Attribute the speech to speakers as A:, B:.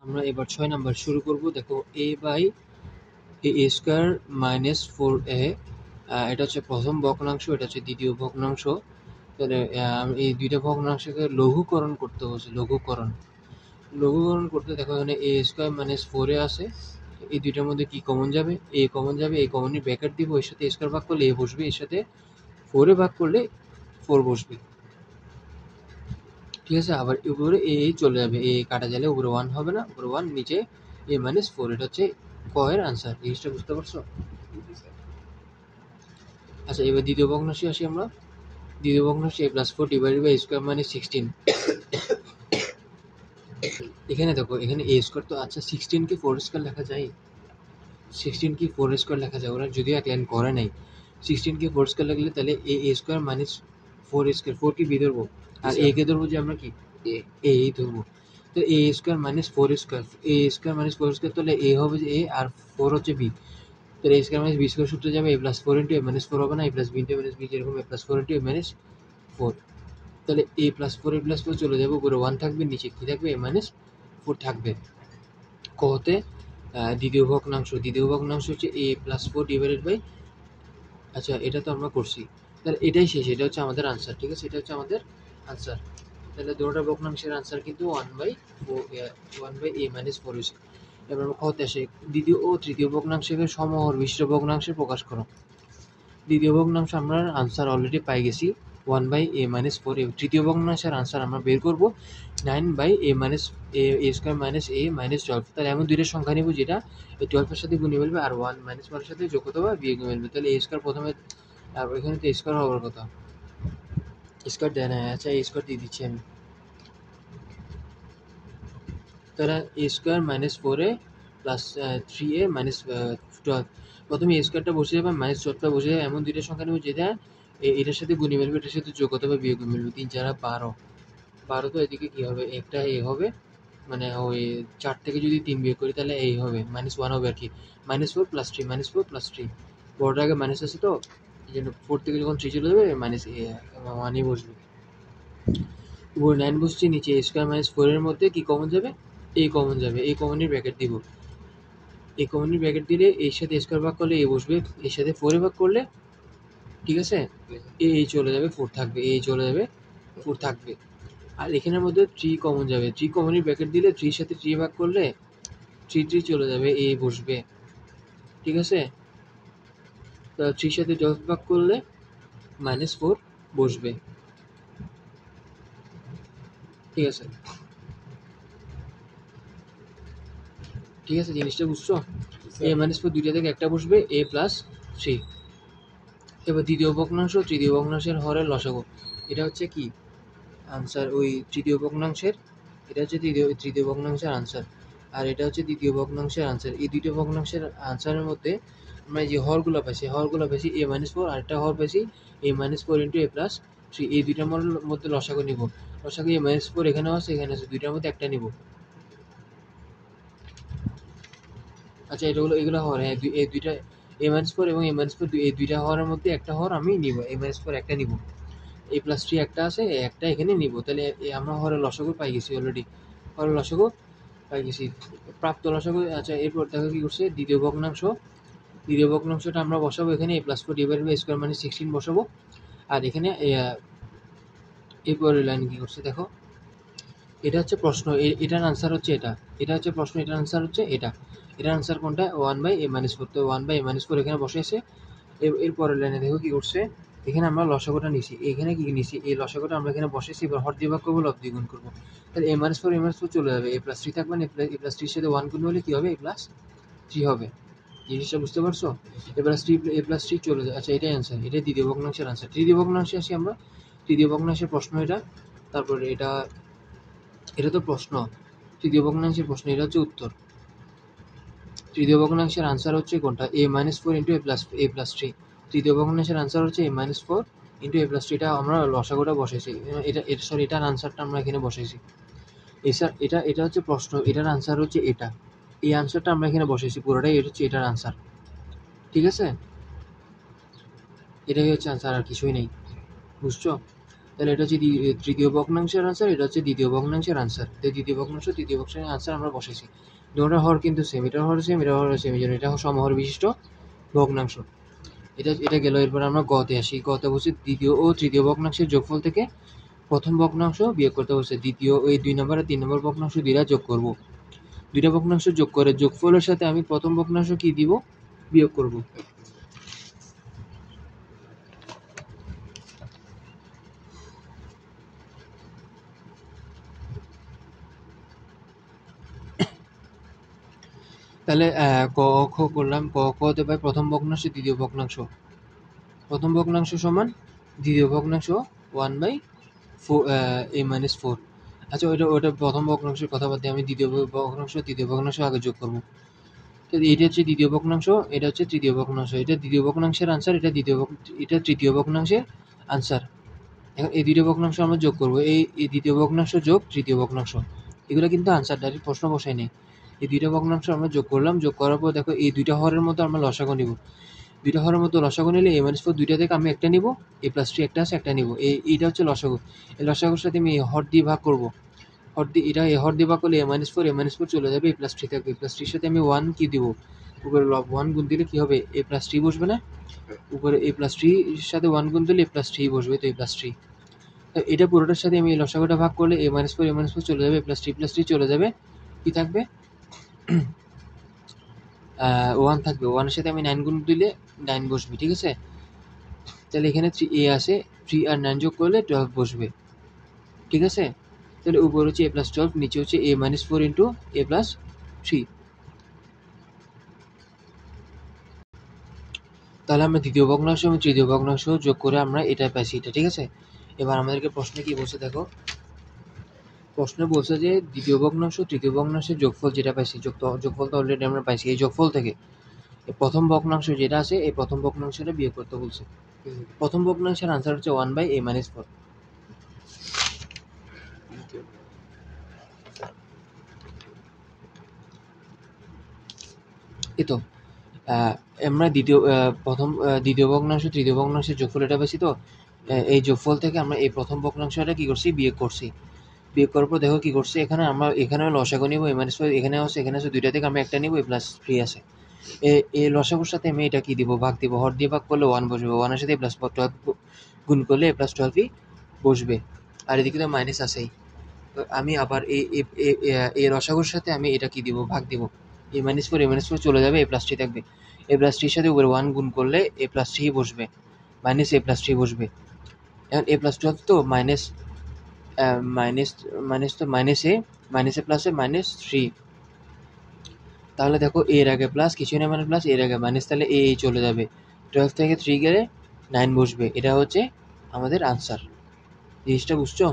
A: আমরা এবার 6 নাম্বার শুরু করব। দেখো a by a square minus 4a, এটা হচ্ছে প্রথম ভগ্নাংশ, এটা হচ্ছে দ্বিতীয় ভগ্নাংশ। তাহলে এই দুইটা ভগ্নাংশকে লঘুকরণ করতে হচ্ছে। লঘুকরণ করতে দেখো এখানে a স্কয়ার মাইনাস 4a আছে, এই দুইটার মধ্যে কি কমন যাবে? a কমন যাবে, এই কমনই ব্র্যাকেট দিব, এর সাথে a স্কয়ার ভাগ করলে a বসবে, এর সাথে 4a ভাগ করলে 4 বসবে। ঠিক আছে, আবার উপরে এ চলে যাবে, এ কাটা গেলে উপরে 1 হবে না, উপরে 1, নিচে a মাইনাস 4। এটা হচ্ছে ক এর আনসার। জিনিসটা বুঝতে পারছো? আচ্ছা, এবার দ্বিতীয় ভগ্নাংশে আসি আমরা। দ্বিতীয় ভগ্নাংশে a plus 4 divided by square minus 16। এখানে দেখো, এখানে a স্কয়ার তো, আচ্ছা 16 কে 4 স্কয়ার লেখা যায়? 16 কি 4 স্কয়ার লেখা যায়? ওরা যদিও এক লাইন করে নাই। 16 কে 4 স্কয়ার লাগলে তাহলে a স্কয়ার মাইনাস 4 স্কয়ার, 4 কি বি ধরবো আর a কে ধরবো যে আমরা কি a ধরবো। তো a square minus 4 square, a square minus 4 square, তাহলে a হবে যে a আর 4 হচ্ছে b। তাহলে a square minus b square সূত্রে যাবে a plus 4 into a minus 4 হবে না, a plus b into a minus b, যেরকম a plus 4 into a minus 4। তাহলে a প্লাস 4 a প্লাস 4 চলে যাবে, উপরে 1 থাকবে, নিচে কি থাকবে? a মাইনাস 4 থাকবে। কতে দ্বিতীয় ভগ্নাংশ হচ্ছে a প্লাস 4 ডিভাইডেড বাই, আচ্ছা এটা তো আমরা করছি, তাহলে এটাই শেষ, এটা হচ্ছে আমাদের আনসার। ঠিক আছে, এটা হচ্ছে আমাদের আনসার। তাহলে দুটোটা ভগ্নাংশের আনসার কিন্তু 1/a মাইনাস 4 হয়েছে। এবার আমরা কতে আসে, দ্বিতীয় ও তৃতীয় ভগ্নাংশকে সমহর বিশিষ্ট ভগ্নাংশে প্রকাশ করো। দ্বিতীয় ভগ্নাংশ আমরা আনসার অলরেডি পাই গেছি 1/a মাইনাস 4। তৃতীয় ভগ্নাংশের আনসার আমরা বের করবো 9/a minus a square minus a minus 12। তাহলে এমন দুইটা সংখ্যা নিব যেটা এই 12 এর সাথে গুণে মিলবে আর 1 মাইনাস 1 এর সাথে যোগ করতে হবে, বিয়োগ মিলবে। তাহলে a স্কোয়ার প্রথমে, আর এখানে তো স্কোয়ার হওয়ার কথা, স্কোয়ার দেয় না। আচ্ছা এই স্কোয়ার দিয়ে দিচ্ছি আমি। তাহলে a square minus 4a plus 3a minus 12, প্রথমে a স্কোয়ারটা বসে যাবে, মাইনাস 12টা বসে যাবে। এমন দুইটা সংখ্যা নেব যেটা এটার সাথে গুণে মিলবে, এটার সাথে যোগ করতে হবে, বিয়োগ মিলবে। 3 4 12, 12 তো এদিকে কি হবে, একটা a হবে, মানে ওই 4 থেকে যদি 3 বিয়োগ করি তাহলে এই হবে মাইনাস 1 হবে আর কি। -4 + 3, -4 + 3, বড়টার আগে মাইনাস আছে তো এই জন্য 4 থেকে যখন 3 চলে যাবে মাইনাস 1ই বসবে। উপরে 9 বসছে, নিচে a স্কয়ার মাইনাস 4 এর মধ্যে কি কমন যাবে? a কমন যাবে, a কমনের ব্র্যাকেট দিব, a কমনের ব্র্যাকেট দিলে এর সাথে স্কয়ার ভাগ করলে a বসবে, এর সাথে 4 এ ভাগ করলে, ঠিক আছে, এই চলে যাবে, 4 থাকবে, এই চলে যাবে, 4 থাকবে। আর এখানের মধ্যে 3 কমন যাবে, 3 কমনের ব্র্যাকেট দিলে 3 এর সাথে 3 ভাগ করলে 3 চলে যাবে, a বসবে। ঠিক আছে, তো 3 সাথে 10 ভাগ করলে -4 বসবে। ঠিক আছে, ঠিক আছে, জিনিসটা বুঝছো? a -4 দুইটা থেকে একটা বসবে, a + 3। এবার দ্বিতীয় ভগ্নাংশ তৃতীয় ভগ্নাংশের হরের লসাগু, এটা হচ্ছে কি আনসার ওই তৃতীয় ভগ্নাংশের, এটা হচ্ছে তৃতীয় ভগ্নাংশের আনসার, আর এটা হচ্ছে দ্বিতীয় ভগ্নাংশের আনসার। এই দুটো ভগ্নাংশের আনসারের মধ্যে আমরা যে হরগুলো পাইছি a -4, আর একটা হর পাইছি a -4 ইন্টু a + 3। এই দুইটার মধ্যে লসাগু নিব, লসাগু a -4 এখানেও আছে, এখানে আছে, দুইটার মধ্যে একটা নিব। আচ্ছা এটা হলো, এগুলো হর, হ্যাঁ এই দুইটা a -4 এবং a -4 এই দুইটা হরের মধ্যে একটা হর আমি নিব, a -4 একটা নিব, a + 3 একটা আছে, একটা এখানে নিব। তাহলে আমরা হরের লসাগু পাই গেছি অলরেডি, হরের লসাগু পাই গেছি, প্রাপ্ত লসাগু। আচ্ছা এরপর দেখো কি করছে, দ্বিতীয় ভগ্নাংশটা আমরা বসাবো এখানে a + 4 ডিভাইডেড বাই স্কয়ার মানে 16 বসাবো। আর এখানে এরপরের লাইন কি করছে দেখো, এটা হচ্ছে প্রশ্ন, এটার আনসার হচ্ছে এটা, এটা হচ্ছে প্রশ্ন, এটার আনসার হচ্ছে এটা। এটার আনসার কোনটা? 1/a -4। তো 1/a -4 এখানে বসেছে। এরপরের লাইনে দেখো কি করছে, এখানে আমরা লসাগুটা নিছি, এখানে কি নিছি, এই লসাগুটা আমরা এখানে বসেছি। এবার হর দিয়ে ভাগ করবো, লব দিয়ে গুণ করবো, তাহলে a -4 চলে যাবে, a + 3 থাকবে না, a + 3 সাথে 1 গুণ হলে কি হবে? a + 3 হবে। জিনিসটা বুঝতে পারছো? a + 3 চলে যায়। আচ্ছা এটাই আনসার, এটাই দ্বিতীয় ভগ্নাংশের আনসার। তৃতীয় ভগ্নাংশে আসি আমরা, তৃতীয় ভগ্নাংশের প্রশ্ন এটা, তারপরে এটা, এটা তো প্রশ্ন, তৃতীয় ভগ্নাংশের প্রশ্ন, এটা হচ্ছে উত্তর। তৃতীয় ভগ্নাংশের আনসার হচ্ছে কোনটা? a -4 into a + 3। তৃতীয় ভগ্নাংশের আনসার হচ্ছে a -4 ইন্টু a + 3। এটা আমরা লসাগুটা বসাইছি, সরি এটার আনসারটা আমরা এখানে বসাইছি। এটা হচ্ছে প্রশ্ন, এটার আনসার হচ্ছে এটা, এই আনসারটা আমরা এখানে বসাইছি পুরোটাই, এটা হচ্ছে এটার আনসার। ঠিক আছে, এটাই হচ্ছে আনসার, আর কিছুই নেই। বুঝছো? তাহলে এটা হচ্ছে তৃতীয় ভগ্নাংশের আনসার, এটা হচ্ছে দ্বিতীয় ভগ্নাংশের আনসার। তো দ্বিতীয় ভগ্নাংশ তৃতীয় ভগ্নাংশের আনসার আমরা বসাইছি। দুটোটার হর কিন্তু সেম, এটার হর সেম, এটার হর সেম, এই জন্য এটা সমহর বিশিষ্ট ভগ্নাংশ। এটা গেল। এরপর আমরা গতে আসি। গতে বলছে দ্বিতীয় ও তৃতীয় ভগ্নাংশের যোগফল থেকে প্রথম ভগ্নাংশ বিয়োগ করতে বলছে। দ্বিতীয় ওই 2 নম্বর আর 3 নম্বর ভগ্নাংশ দুইটা যোগ করব। দুইটা ভগ্নাংশ যোগ করে যোগফলের সাথে আমি প্রথম ভগ্নাংশ কি দিব? বিয়োগ করব। তাহলে ক খ করলাম। ক খ হতে পারে প্রথম ভগ্নাংশ দ্বিতীয় ভগ্নাংশ। প্রথম ভগ্নাংশ সমান দ্বিতীয় ভগ্নাংশ 1/a-4। আচ্ছা, ওটা প্রথম ভগ্নাংশের কথা বাদ দিয়ে আমি দ্বিতীয় ভগ্নাংশ তৃতীয় ভগ্নাংশ আগে যোগ করব। তো এটা হচ্ছে দ্বিতীয় ভগ্নাংশ, এটা হচ্ছে তৃতীয় ভগ্নাংশ। এটা দ্বিতীয় ভগ্নাংশের আনসার, এটা তৃতীয় ভগ্নাংশের আনসার। এখন এই দুইটা ভগ্নাংশ আমরা যোগ করব। এই দ্বিতীয় ভগ্নাংশ যোগ তৃতীয় ভগ্নাংশ, এগুলো কিন্তু আনসার, ডাইরেক্ট প্রশ্ন বসাই নেই। এই দুইটা ভগ্নাংশ আমরা যোগ করলাম। যোগ করার পর দেখো এই দুইটা হরের মতো আমরা লসাগু নিব। দুইটা হরের মতো লসাগু নিলে a-4 দুইটা থেকে আমি একটা নিব, a+3 একটা আছে একটা নিব। এইটা হচ্ছে লসাগু। এই লসাগুর সাথে আমি হর দিয়ে ভাগ করব। হর দিয়ে এটা হর দিয়ে ভাগ করলে a-4 চলে যাবে, a+3 থাকবে। a+3 সাথে আমি 1 কি দিব? উপরে 1 গুণ দিলে কি হবে? a+3 বসবে না? উপরে a+3 সাথে 1 গুণ দিলে a+3 বসবে, তো a+3। এটা পুরোটার সাথে আমি এই লসাগুটা ভাগ করলে a-4 চলে যাবে, +3 চলে যাবে, কি থাকবে? 1 থাকবে। 1 এর সাথে আমি 9 গুণ দিলে 9 বসবে, ঠিক আছে? তাহলে এখানে 3a আছে, 3 আর 9 যোগ করলে 12 বসবে, ঠিক আছে? তাহলে উপরে হচ্ছে a+12, নিচে হচ্ছে a-4 ইন্টু a+3। তাহলে আমরা দ্বিতীয় ভগ্নাংশ এবং তৃতীয় ভগ্নাংশ যোগ করে আমরা এটা পাইছি, এটা ঠিক আছে। এবার আমাদেরকে প্রশ্নে কি বলছে দেখো। প্রশ্নে বলছে যে দ্বিতীয় ভগ্নাংশ তৃতীয় ভগ্নাংশের যোগফল যেটা পাইছি, যোগফল তো অলরেডি আমরা পাইছি। এই যোগফল থেকে প্রথম ভগ্নাংশ যেটা আছে এই প্রথম ভগ্নাংশটা বিয়োগ করতে বলছে। প্রথম ভগ্নাংশের আনসার হচ্ছে 1/a-4। এই তো আমরা দ্বিতীয় ভগ্নাংশ তৃতীয় ভগ্নাংশের যোগফল এটা পাইছি। তো এই যোগফল থেকে আমরা এই প্রথম ভগ্নাংশটা কি করছি? বিয়োগ করছি। বিয়োগ করার পর দেখো কি করছি, এখানে লসাগু নিব, a-4 এখানে আছে দুইটা থেকে আমরা একটা নিব, a+3 আছে। এই লসাগুর সাথে আমি এটা কি দিব? ভাগ দিব। হর দিয়ে ভাগ করলে 1 বসবে, 1 এর সাথে +12 গুণ করলে +12ই বসবে। আর এদিকে তো মাইনাস আছেই। তো আমি আবার এই লসাগুর সাথে আমি এটা কি দিব? ভাগ দিব। a-4 চলে যাবে, a+3 থাকবে। a+3 সাথে উপরে 1 গুণ করলে a+3 বসবে, মাইনাস a+3 বসবে। এখন a+12 তো মাইনাস প্লাসে -3। তাহলে দেখো এর আগে প্লাস, কিছু না মানে প্লাস, এর আগে মাইনাস, তাহলে চলে যাবে। 12 থেকে 3 গেলে 9 বসবে। এটা হচ্ছে আমাদের আনসার। জিনিসটা বুঝছো?